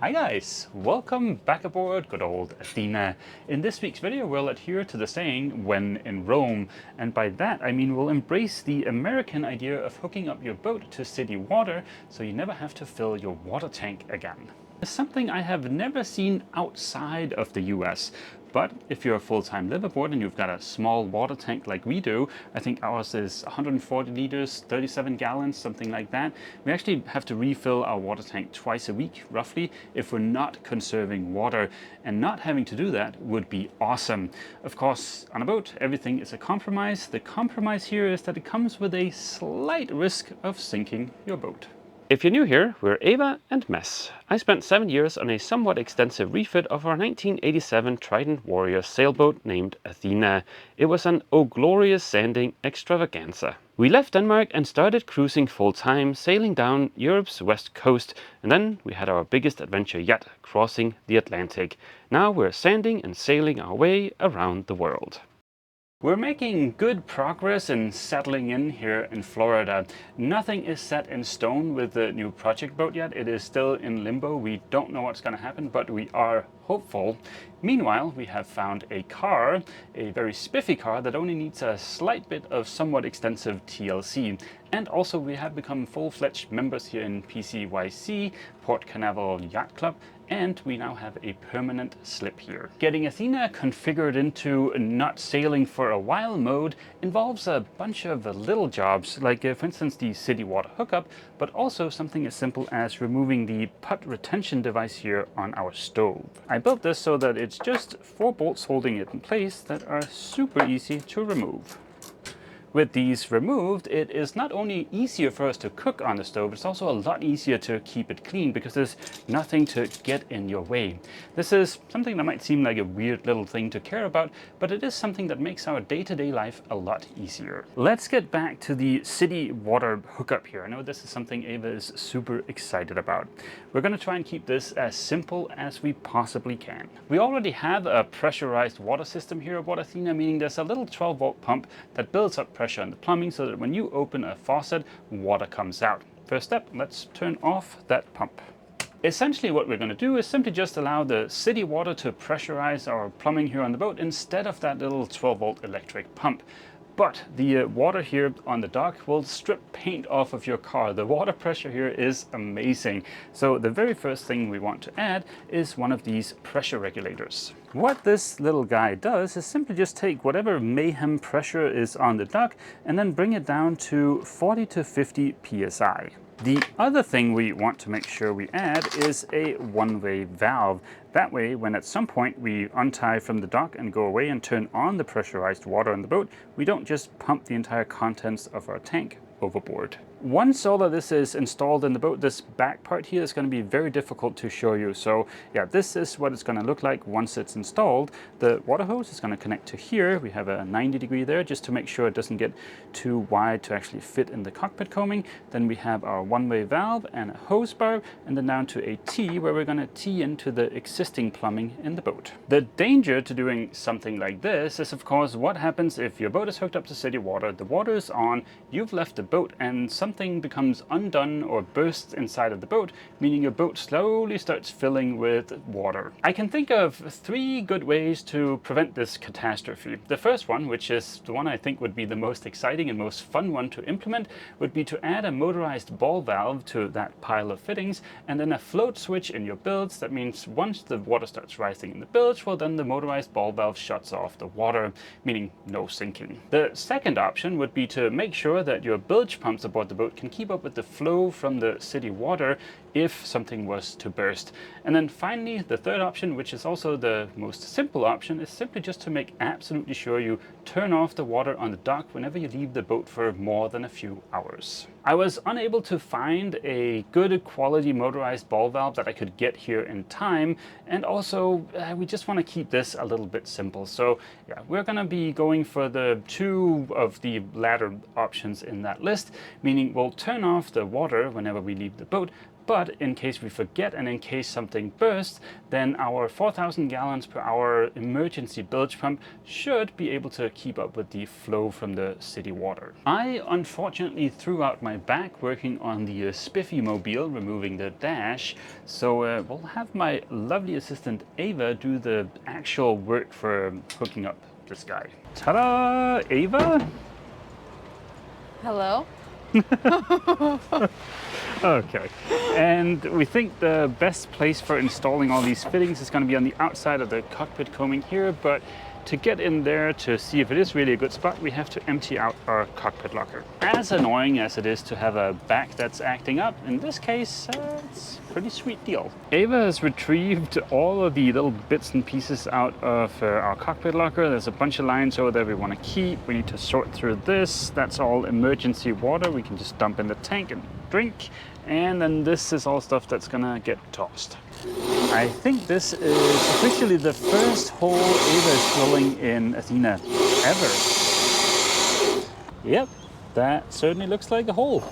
Hi guys, welcome back aboard good old Athena. In this week's video we'll adhere to the saying, when in Rome, and by that I mean we'll embrace the American idea of hooking up your boat to city water so you never have to fill your water tank again. It's something I have never seen outside of the US. But if you're a full-time liveaboard and you've got a small water tank like we do, I think ours is 140 liters, 37 gallons, something like that. We actually have to refill our water tank twice a week, roughly, if we're not conserving water. And not having to do that would be awesome. Of course, on a boat, everything is a compromise. The compromise here is that it comes with a slight risk of sinking your boat. If you're new here, we're Ava and Mess. I spent 7 years on a somewhat extensive refit of our 1987 Trident Warrior sailboat named Athena. It was an oh glorious sanding extravaganza. We left Denmark and started cruising full-time, sailing down Europe's west coast, and then we had our biggest adventure yet, crossing the Atlantic. Now we're sanding and sailing our way around the world. We're making good progress in settling in here in Florida. Nothing is set in stone with the new project boat yet. It is still in limbo. We don't know what's going to happen, but we are hopeful. Meanwhile, we have found a car, a very spiffy car that only needs a slight bit of somewhat extensive TLC. And also we have become full-fledged members here in PCYC, Port Canaveral Yacht Club, and we now have a permanent slip here. Getting Athena configured into not sailing for a while mode involves a bunch of little jobs, like for instance the city water hookup, but also something as simple as removing the putt retention device here on our stove. I built this so that it's just 4 bolts holding it in place that are super easy to remove. With these removed, it is not only easier for us to cook on the stove, it's also a lot easier to keep it clean because there's nothing to get in your way. This is something that might seem like a weird little thing to care about, but it is something that makes our day-to-day life a lot easier. Let's get back to the city water hookup here. I know this is something Ava is super excited about. We're going to try and keep this as simple as we possibly can. We already have a pressurized water system here aboard Athena, meaning there's a little 12-volt pump that builds up pressure in the plumbing so that when you open a faucet, water comes out. First step, let's turn off that pump. Essentially what we're going to do is simply just allow the city water to pressurize our plumbing here on the boat instead of that little 12-volt electric pump. But the water here on the dock will strip paint off of your car. The water pressure here is amazing. So the very first thing we want to add is one of these pressure regulators. What this little guy does is simply just take whatever mayhem pressure is on the dock and then bring it down to 40 to 50 psi. The other thing we want to make sure we add is a one-way valve. That way, when at some point we untie from the dock and go away and turn on the pressurized water on the boat, we don't just pump the entire contents of our tank overboard. Once all of this is installed in the boat, this back part here is going to be very difficult to show you. So yeah, this is what it's going to look like once it's installed. The water hose is going to connect to here. We have a 90-degree there just to make sure it doesn't get too wide to actually fit in the cockpit combing. Then we have our one-way valve and a hose bar, and then down to a T where we're going to tee into the existing plumbing in the boat. The danger to doing something like this is, of course, what happens if your boat is hooked up to city water, the water is on, you've left the boat, and something becomes undone or bursts inside of the boat, meaning your boat slowly starts filling with water. I can think of 3 good ways to prevent this catastrophe. The first one, which is the one I think would be the most exciting and most fun one to implement, would be to add a motorized ball valve to that pile of fittings and then a float switch in your bilge. That means once the water starts rising in the bilge, well then the motorized ball valve shuts off the water, meaning no sinking. The second option would be to make sure that your bilge pumps aboard the boat can keep up with the flow from the city water if something was to burst. And then finally, the third option, which is also the most simple option, is simply just to make absolutely sure you turn off the water on the dock whenever you leave the boat for more than a few hours. I was unable to find a good quality motorized ball valve that I could get here in time, and also we just want to keep this a little bit simple. So yeah, we're going to be going for the 2 of the latter options in that list, meaning we'll turn off the water whenever we leave the boat, But in case we forget and in case something bursts, then our 4,000 gallons per hour emergency bilge pump should be able to keep up with the flow from the city water. I unfortunately threw out my my back working on the spiffy-mobil, removing the dash. So we'll have my lovely assistant Ava do the actual work for hooking up this guy. Ta-da! Ava? Hello? Okay, and we think the best place for installing all these fittings is going to be on the outside of the cockpit coaming here, but to get in there to see if it is really a good spot, we have to empty out our cockpit locker. As annoying as it is to have a back that's acting up, in this case, it's a pretty sweet deal. Ava has retrieved all of the little bits and pieces out of our cockpit locker. There's a bunch of lines over there we want to keep. We need to sort through this. That's all emergency water. We can just dump in the tank and drink. And then this is all stuff that's gonna get tossed. I think this is officially the first hole Ava is drilling in Athena ever. Yep, that certainly looks like a hole.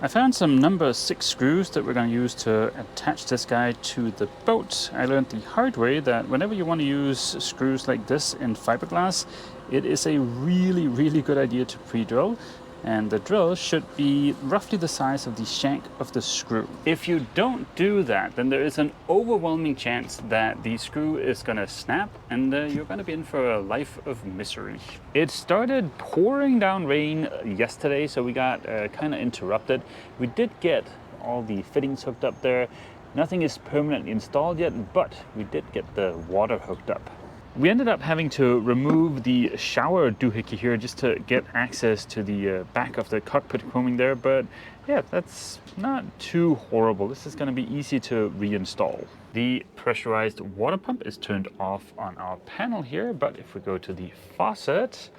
I found some number 6 screws that we're going to use to attach this guy to the boat. I learned the hard way that whenever you want to use screws like this in fiberglass, it is a really good idea to pre-drill. And the drill should be roughly the size of the shank of the screw. If you don't do that, then there is an overwhelming chance that the screw is gonna snap and you're gonna be in for a life of misery. It started pouring down rain yesterday, so we got kind of interrupted. We did get all the fittings hooked up there. Nothing is permanently installed yet, but we did get the water hooked up. We ended up having to remove the shower doohickey here just to get access to the back of the cockpit coaming there, but yeah, that's not too horrible. This is going to be easy to reinstall. The pressurized water pump is turned off on our panel here, but if we go to the faucet,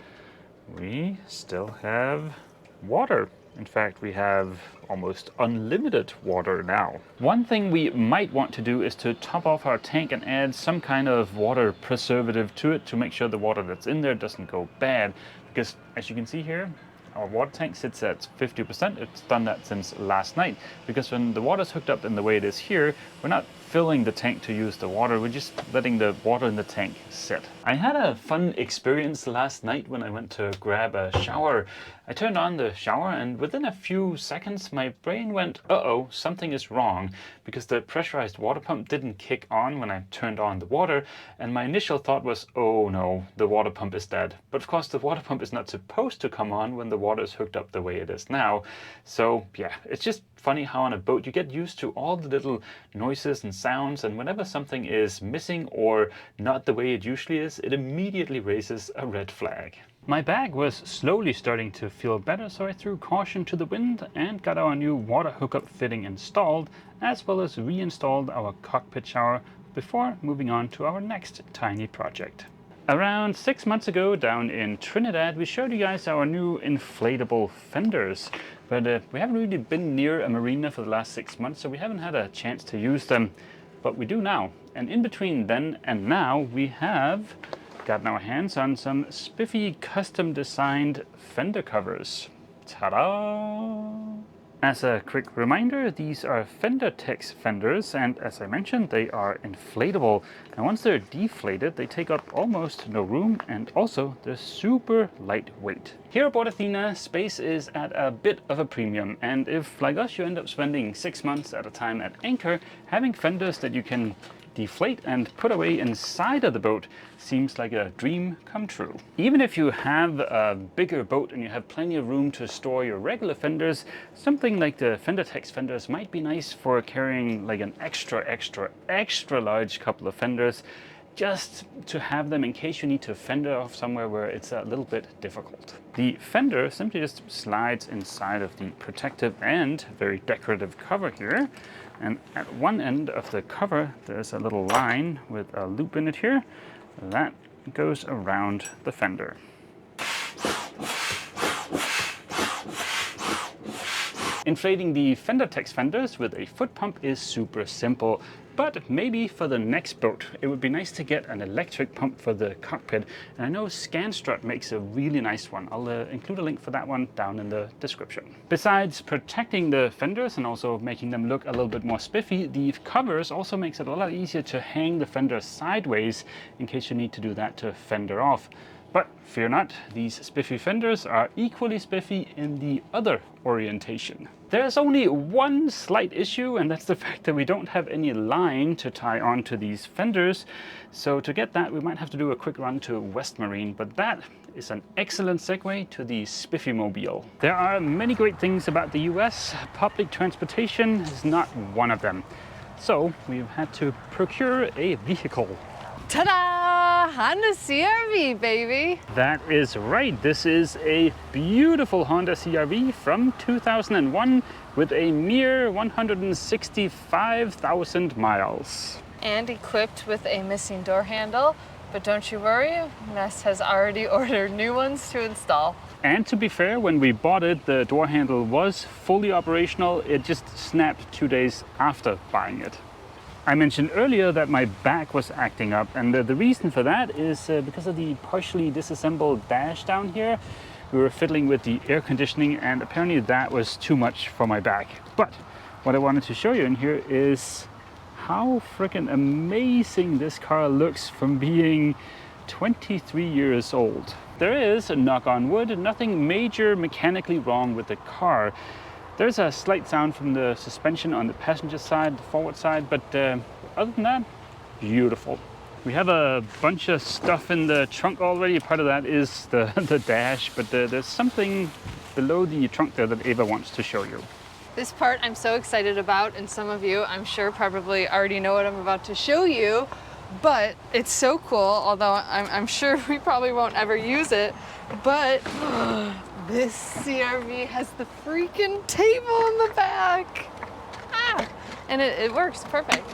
we still have water. In fact, we have almost unlimited water now. One thing we might want to do is to top off our tank and add some kind of water preservative to it to make sure the water that's in there doesn't go bad. Because as you can see here, our water tank sits at 50%. It's done that since last night. Because when the water's hooked up in the way it is here, we're not filling the tank to use the water, we're just letting the water in the tank sit. I had a fun experience last night when I went to grab a shower. I turned on the shower and within a few seconds my brain went, uh-oh, something is wrong, because the pressurized water pump didn't kick on when I turned on the water, and my initial thought was, oh no, the water pump is dead. But of course the water pump is not supposed to come on when the water is hooked up the way it is now. So yeah, it's just funny how on a boat you get used to all the little noises and sounds, and whenever something is missing or not the way it usually is, it immediately raises a red flag. My bag was slowly starting to feel better, so I threw caution to the wind and got our new water hookup fitting installed, as well as reinstalled our cockpit shower before moving on to our next tiny project. Around 6 months ago down in Trinidad, we showed you guys our new inflatable fenders, but we haven't really been near a marina for the last 6 months, so we haven't had a chance to use them, but we do now. And in between then and now, we have gotten our hands on some spiffy custom designed fender covers. Ta-da! As a quick reminder, these are Fender Tex fenders, and as I mentioned, they are inflatable. And once they're deflated, they take up almost no room, and also they're super lightweight. Here aboard Athena, space is at a bit of a premium, and if, like us, you end up spending 6 months at a time at anchor, having fenders that you can deflate and put away inside of the boat seems like a dream come true. Even if you have a bigger boat and you have plenty of room to store your regular fenders, something like the Fender Tex fenders might be nice for carrying like an extra large couple of fenders, just to have them in case you need to fender off somewhere where it's a little bit difficult. The fender simply just slides inside of the protective and very decorative cover here. And at one end of the cover, there's a little line with a loop in it here. That goes around the fender. Inflating the Fender Tex fenders with a foot pump is super simple, but maybe for the next boat it would be nice to get an electric pump for the cockpit, and I know Scanstrut makes a really nice one. I'll include a link for that one down in the description. Besides protecting the fenders and also making them look a little bit more spiffy, the covers also makes it a lot easier to hang the fenders sideways in case you need to do that to fender off. But fear not, these spiffy fenders are equally spiffy in the other orientation. There's only one slight issue, and that's the fact that we don't have any line to tie onto these fenders. So to get that, we might have to do a quick run to West Marine, but that is an excellent segue to the spiffy-mobil. There are many great things about the US. Public transportation is not one of them. So we've had to procure a vehicle. Ta-da! Honda CRV, baby! That is right. This is a beautiful Honda CRV from 2001 with a mere 165,000 miles. And equipped with a missing door handle. But don't you worry, Ness has already ordered new ones to install. And to be fair, when we bought it, the door handle was fully operational. It just snapped 2 days after buying it. I mentioned earlier that my back was acting up, and the reason for that is because of the partially disassembled dash down here. We were fiddling with the air conditioning, and apparently that was too much for my back. But what I wanted to show you in here is how freaking amazing this car looks from being 23 years old. There is, knock on wood, nothing major mechanically wrong with the car. There's a slight sound from the suspension on the passenger side, the forward side, but other than that, beautiful. We have a bunch of stuff in the trunk already. Part of that is the dash, but there's something below the trunk there that Eva wants to show you. This part I'm so excited about, and some of you, I'm sure, probably already know what I'm about to show you, but it's so cool, although I'm sure we probably won't ever use it, but this CRV has the freaking table in the back. Ah, and it works perfect.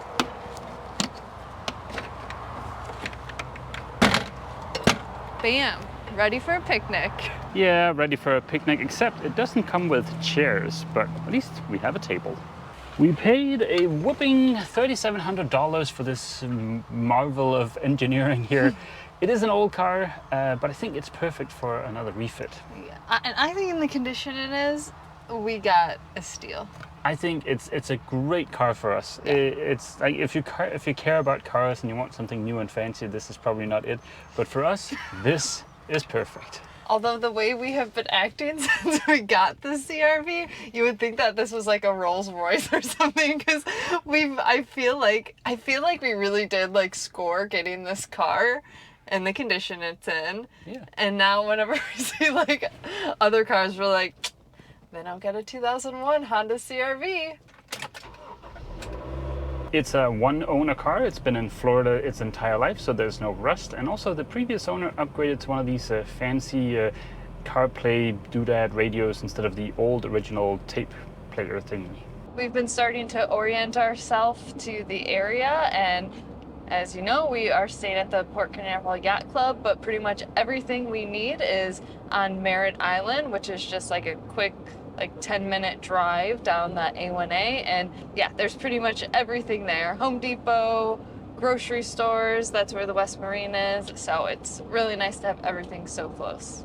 Bam, ready for a picnic. Yeah, ready for a picnic, except it doesn't come with chairs, but at least we have a table. We paid a whopping $3,700 for this marvel of engineering here. It is an old car, but I think it's perfect for another refit. Yeah, and I think in the condition it is, we got a steal. I think it's a great car for us. Yeah. It's like if you care about cars and you want something new and fancy, this is probably not it. But for us, this is perfect. Although the way we have been acting since we got the CRV, you would think that this was like a Rolls Royce or something, because I feel like we really did like score getting this car and the condition it's in. Yeah. And now whenever we see like other cars, we're like, then I'll get a 2001 Honda CRV. It's a one-owner car. It's been in Florida its entire life, so there's no rust. And also the previous owner upgraded to one of these fancy CarPlay doodad radios instead of the old original tape player thingy. We've been starting to orient ourselves to the area, and as you know, we are staying at the Port Canaveral Yacht Club, but pretty much everything we need is on Merritt Island, which is just like a quick 10-minute drive down the A1A, and yeah, there's pretty much everything there. Home Depot, grocery stores, that's where the West Marine is, so it's really nice to have everything so close.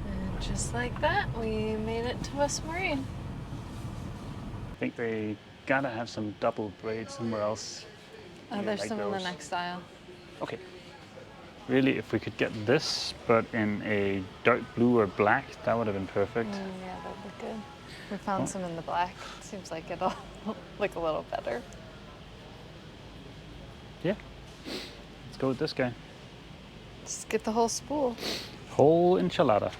And just like that, we made it to West Marine. I think they gotta have some double braids somewhere else. Oh, Yeah, there's like some in the those. next aisle. Okay. Really, if we could get this, but in a dark blue or black, that would have been perfect. Yeah, that'd be good. We found some in the black. Seems like it'll look a little better. Yeah. Let's go with this guy. Just get the whole spool. Whole enchilada.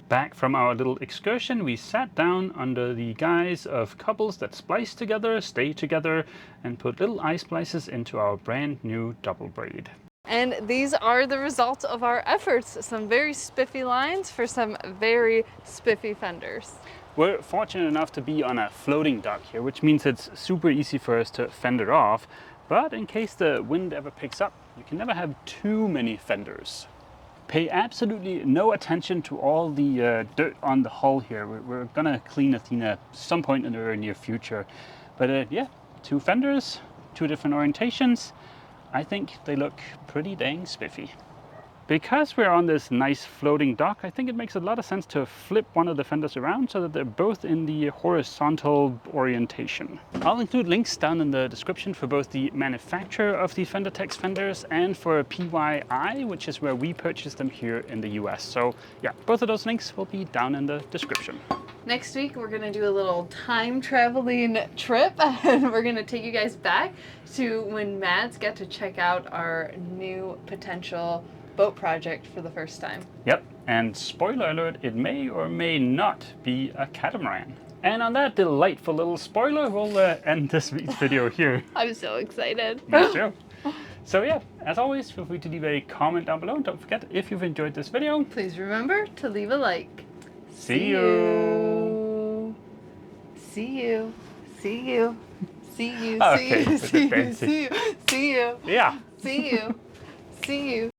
Back from our little excursion, we sat down under the guise of couples that splice together, stay together, and put little eye splices into our brand new double braid. And these are the results of our efforts. Some very spiffy lines for some very spiffy fenders. We're fortunate enough to be on a floating dock here, which means it's super easy for us to fender off. But in case the wind ever picks up, you can never have too many fenders. Pay absolutely no attention to all the dirt on the hull here. We're gonna clean Athena at some point in the very near future. But yeah, 2 fenders, 2 different orientations. I think they look pretty dang spiffy. Because we're on this nice floating dock, I think it makes a lot of sense to flip one of the fenders around so that they're both in the horizontal orientation. I'll include links down in the description for both the manufacturer of the FenderTex fenders and for PYI, which is where we purchased them here in the US. So yeah, both of those links will be down in the description. Next week, we're going to do a little time traveling trip and we're going to take you guys back to when Mads got to check out our new potential boat project for the first time. Yep, and spoiler alert, it may or may not be a catamaran. And on that delightful little spoiler, we'll end this week's video here. I'm so excited. Me too. So yeah, as always, feel free to leave a comment down below. And don't forget, if you've enjoyed this video, Please remember to leave a like. see you. See you. See you. See you. Okay, See you. with the See you. fancy. See you. See you. Yeah. See you. See you.